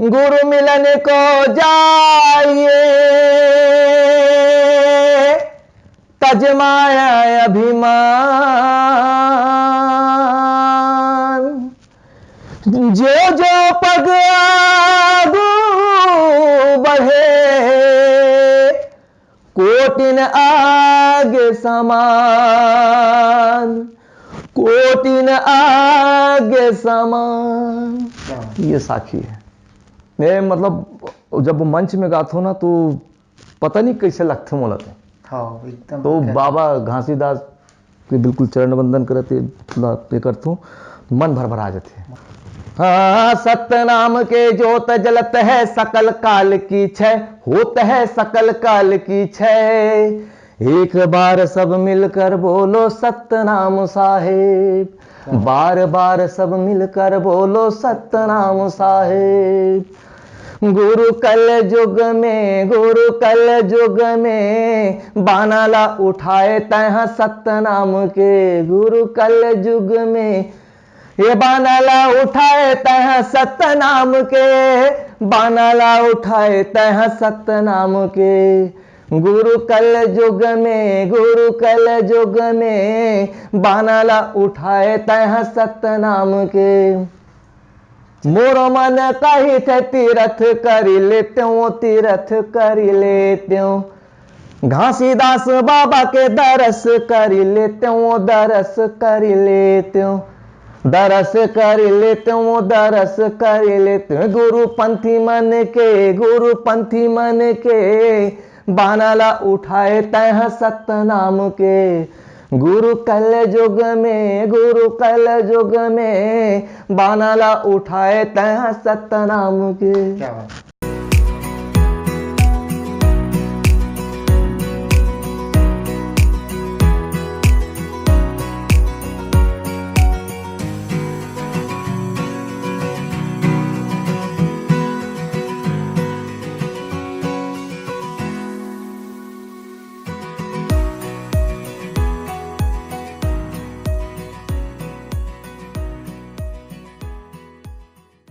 गुरु मिलन को जाइए, तजमाया अभिमान। जो जो पग आगू बढ़े, कोटिन आगे समान, कोटिन आगे समान। ये साखी है। मैं मतलब जब मंच में गाता हूँ ना तो पता नहीं कैसे लगते मोलते। हाँ एकदम। तो बाबा घासीदास के बिल्कुल चरण वंदन करते ये करता हूँ, मन भर भर आ जाते हैं। हाँ, सत्य नाम के जोत जलत है सकल काल की छय, होत है सकल काल की छय। एक बार सब मिलकर बोलो सत्य नाम साहेब, बार बार सब मिलकर बोलो सत्य नाम साहेब। गुरु कल युग में, गुरु कल युग में बानाला उठाए तह सत्य नाम के। गुरु कल युग में ये बानाला उठाए तह सत्य नाम के, बानाला उठाए तह सत्य नाम के। गुरु कल युग में, गुरु कल युग में बानाला उठाए तह सत्य नाम के। मोरो मन कही थे तीरथ करी लेते हो, तीरथ करी लेते हो। घासीदास बाबा के दरस करी लेते हो, दरस करी लेते हो, दरस कर लेते हो, दरस कर लेते हो। गुरु पंथी मन के, गुरु पंथी मन के बानाला उठाए तह सत्य नाम के। गुरु कल युग में, गुरु कल युग में बानाला उठाए तह सत्य नाम के।